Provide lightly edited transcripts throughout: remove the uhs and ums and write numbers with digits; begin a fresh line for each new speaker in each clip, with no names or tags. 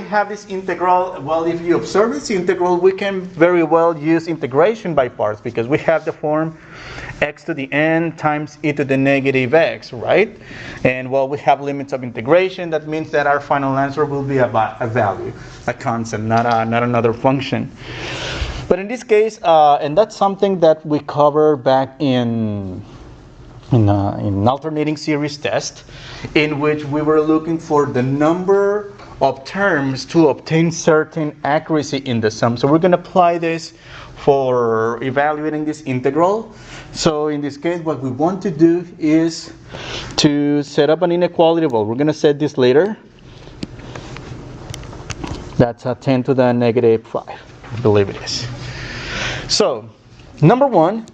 have this integral, well, if you observe this integral, we can very well use integration by parts because we have the form x to the n times e to the negative x, right? And well, we have limits of integration. That means that our final answer will be a value, a constant, not another function. But in this case, and that's something that we covered back in alternating series test, in which we were looking for the number of terms to obtain certain accuracy in the sum. So we're going to apply this for evaluating this integral. So in this case, what we want to do is to set up an inequality. Well, we're going to set this later. That's a 10 to the negative 5, I believe it is. So, number one,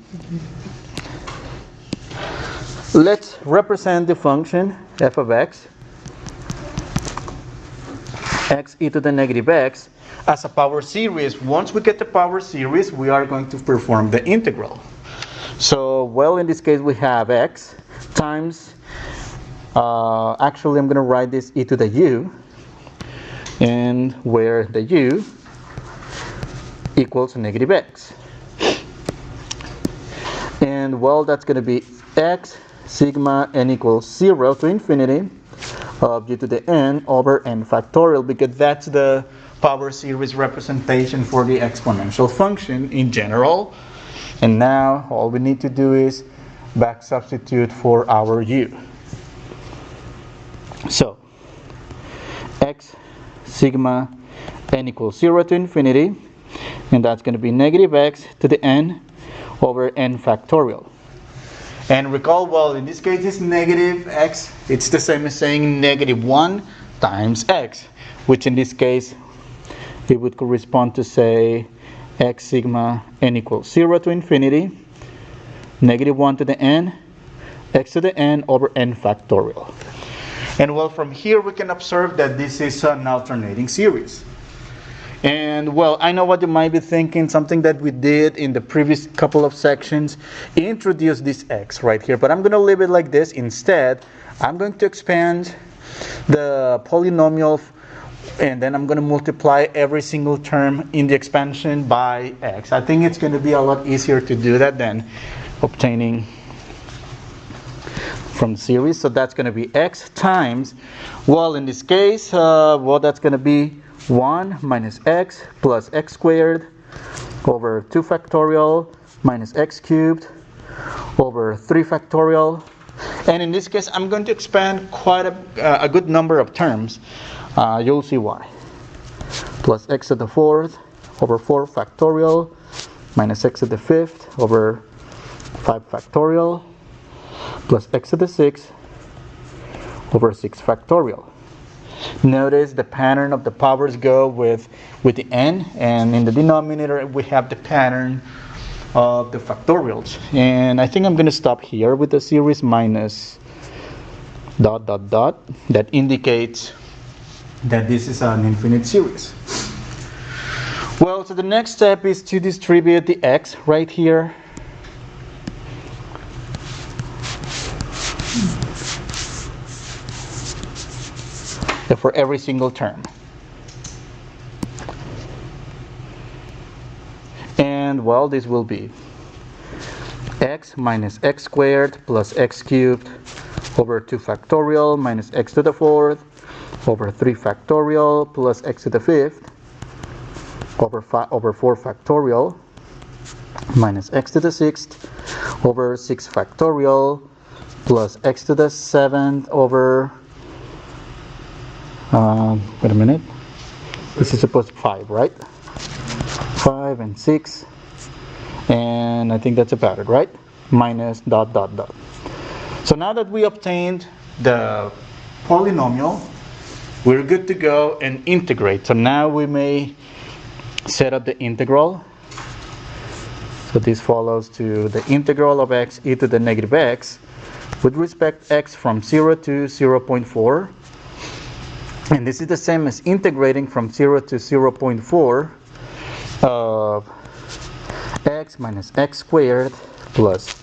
let's represent the function f of x e to the negative x as a power series. Once we get the power series, we are going to perform the integral. So, well, in this case, we have x times, actually I'm going to write this e to the u, and where the u equals negative x. And, well, that's going to be x sigma n equals 0 to infinity of u to the n over n factorial, because that's the power series representation for the exponential function in general. And now all we need to do is back substitute for our u. So x sigma n equals 0 to infinity, and that's going to be negative x to the n over n factorial. And recall, well, in this case it's negative x. It's the same as saying negative 1 times x, which in this case it would correspond to say x sigma n equals 0 to infinity, negative 1 to the n, x to the n over n factorial. And well, from here we can observe that this is an alternating series. And well, I know what you might be thinking, something that we did in the previous couple of sections, introduce this x right here, but I'm going to leave it like this. Instead, I'm going to expand the polynomial, and then I'm going to multiply every single term in the expansion by x. I think it's going to be a lot easier to do that than obtaining from series. So that's going to be x times, well, in this case, well, that's going to be 1 minus x plus x squared over 2 factorial minus x cubed over 3 factorial. And in this case, I'm going to expand quite a good number of terms. You'll see why. Plus x to the 4th over 4 factorial minus x to the 5th over 5 factorial plus x to the 6th over 6 factorial. Notice the pattern of the powers go with the n, and in the denominator we have the pattern of the factorials. And I think I'm going to stop here with the series minus dot dot dot. That indicates that this is an infinite series. Well, so the next step is to distribute the x right here. For every single term. And well, this will be x minus x squared plus x cubed over 2 factorial minus x to the 4th over 3 factorial plus x to the 5th over 4 factorial minus x to the 6th over 6 factorial plus x to the 7th over wait a minute, this is supposed to be 5, right? 5 and 6, and I think that's about it, right? Minus dot dot dot. So now that we obtained the polynomial, we're good to go and integrate. So now we may set up the integral. So this follows to the integral of x e to the negative x with respect x from 0 to 0.4. And this is the same as integrating from 0 to 0.4 of x minus x squared plus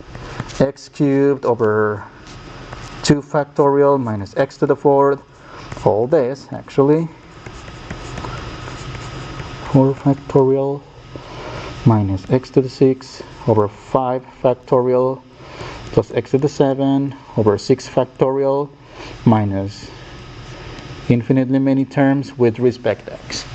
x cubed over 2 factorial minus x to the 4th, all this actually, 4 factorial minus x to the 6 over 5 factorial plus x to the 7 over 6 factorial minus infinitely many terms with respect to x.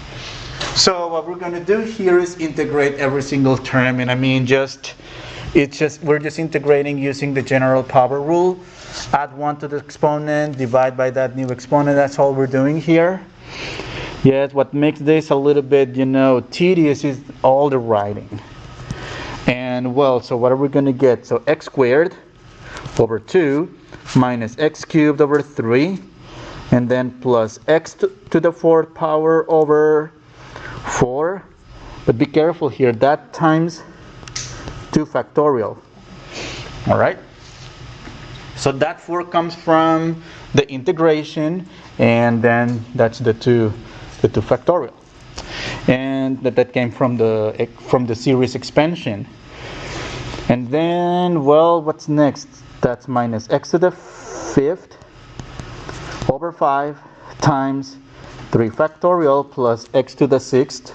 So what we're going to do here is integrate every single term, and I mean we're just integrating using the general power rule. Add 1 to the exponent, divide by that new exponent. That's all we're doing here. Yes, what makes this a little bit, tedious is all the writing. And well, so what are we going to get? So x squared over 2 minus x cubed over 3, and then plus x to the 4th power over 4. But be careful here, that times 2 factorial. All right? So that 4 comes from the integration, and then that's the 2 factorial. And that came from the series expansion. And then, well, what's next? That's minus x to the 5th over 5 times 3 factorial plus x to the 6th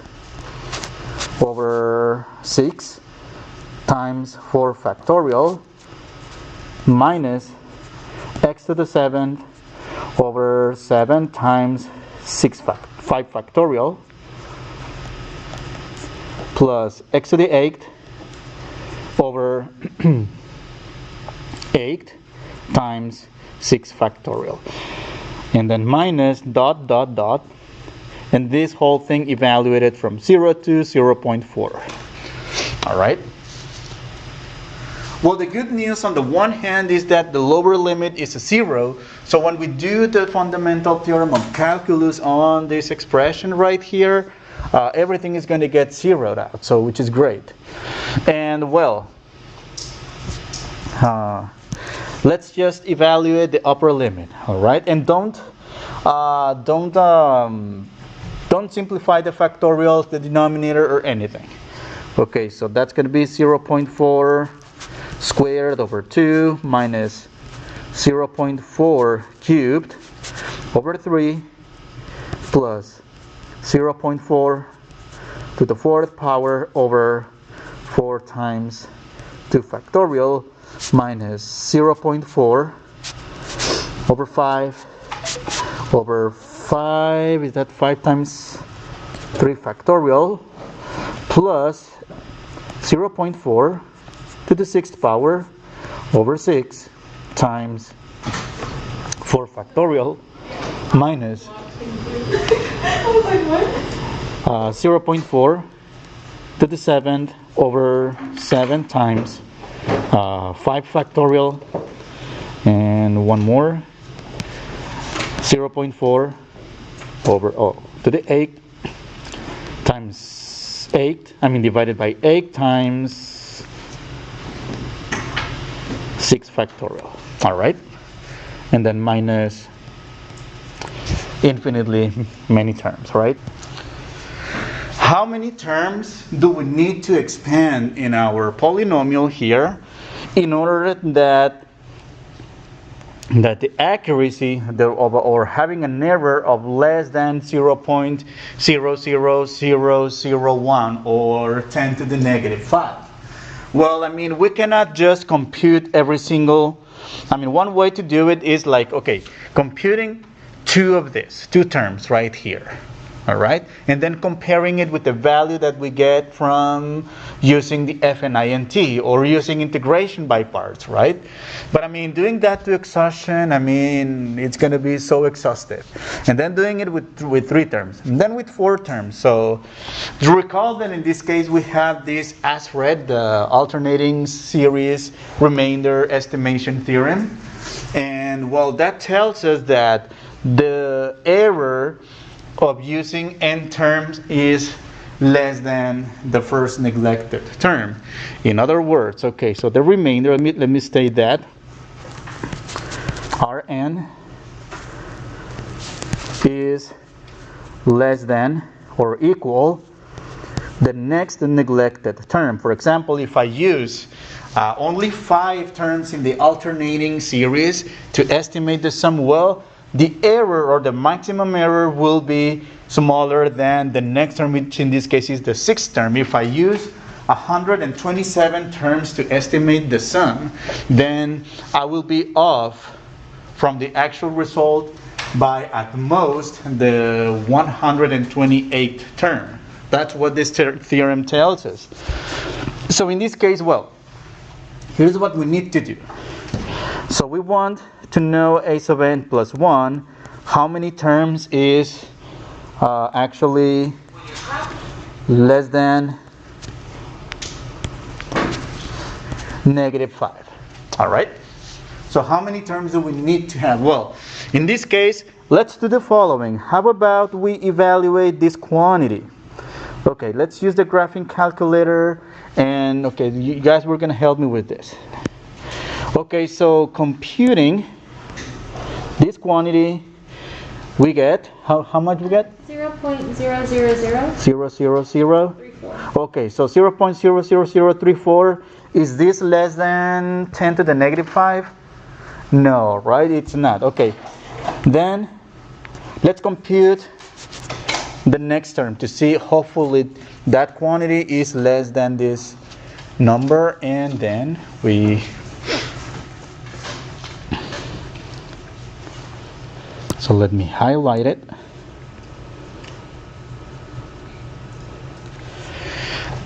over 6 times 4 factorial minus x to the 7th over 7 times 5 factorial plus x to the 8th over 8 times 6 factorial. And then minus dot dot dot, and this whole thing evaluated from 0 to 0.4. All right. Well, the good news on the one hand is that the lower limit is a 0. So when we do the fundamental theorem of calculus on this expression right here, everything is going to get zeroed out, so which is great. And well, let's just evaluate the upper limit, all right? And don't simplify the factorials, the denominator, or anything. Okay, so that's going to be 0.4 squared over 2 minus 0.4 cubed over 3 plus 0.4 to the 4th power over 4 times 2 factorial minus 0.4 over 5 over 5, is that 5 times 3 factorial plus 0.4 to the 6th power over 6 times 4 factorial minus 0.4 to the 7th over 7 times 5 factorial, and one more, 0.4 over to the 8 times 8, divided by 8 times 6 factorial. All right, and then minus infinitely many terms, right? How many terms do we need to expand in our polynomial here in order that the accuracy or having an error of less than 0.00001 or 10 to the negative 5? Well, we cannot just compute every single, one way to do it is like, okay, computing two terms right here. All right, and then comparing it with the value that we get from using the f and int or using integration by parts, right? But doing that to exhaustion, it's going to be so exhaustive. And then doing it with 3 terms, and then with 4 terms. So recall that in this case we have this ASRED, the alternating series remainder estimation theorem, and well, that tells us that the error of using n terms is less than the first neglected term. In other words, okay, so the remainder, let me state that Rn is less than or equal the next neglected term. For example, if I use only 5 terms in the alternating series to estimate the sum, well, the error or the maximum error will be smaller than the next term, which in this case is the sixth term. If I use 127 terms to estimate the sum, then I will be off from the actual result by at most the 128th term. That's what this theorem tells us. So in this case, well, here's what we need to do. So we want to know a sub n plus 1, how many terms is actually less than -5. All right? So how many terms do we need to have? Well, in this case, let's do the following. How about we evaluate this quantity? Okay, let's use the graphing calculator, and okay, you guys were going to help me with this. Okay, so computing this quantity, we get, how much we get?
0.000
0.00034. Okay, so 0.00034, is this less than 10 to the -5? No, right? It's not. Okay, then let's compute the next term to see hopefully that quantity is less than this number, and then we so let me highlight it.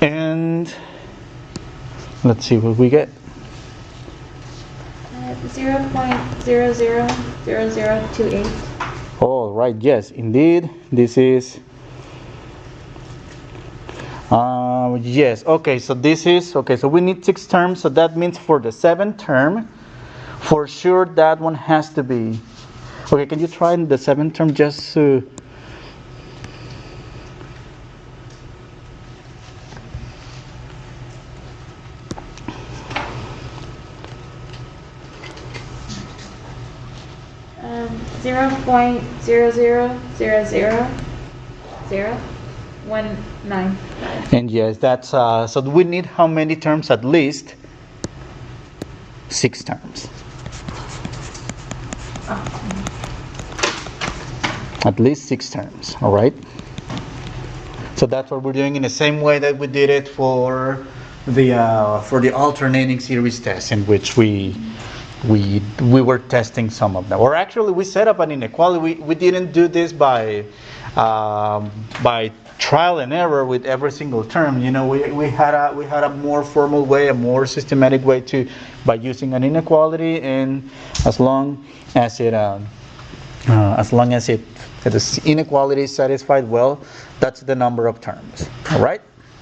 And let's see what we get.
0.000028.
Oh, right, yes, indeed, this is yes, okay, so this is, okay, so we need 6 terms, so that means for the 7th term, for sure that one has to be, okay, can you try the 7th term just to,
um, 0.0000019.
and yes, that's, so we need how many terms? At least 6 terms. At least 6 terms, all right? So that's what we're doing in the same way that we did it for the alternating series test, in which we were testing some of them. Or actually, we set up an inequality. We didn't do this by trial and error with every single term. You know, we had a more formal way, a more systematic way by using an inequality, and as long as the inequality is satisfied, well, that's the number of terms. All right.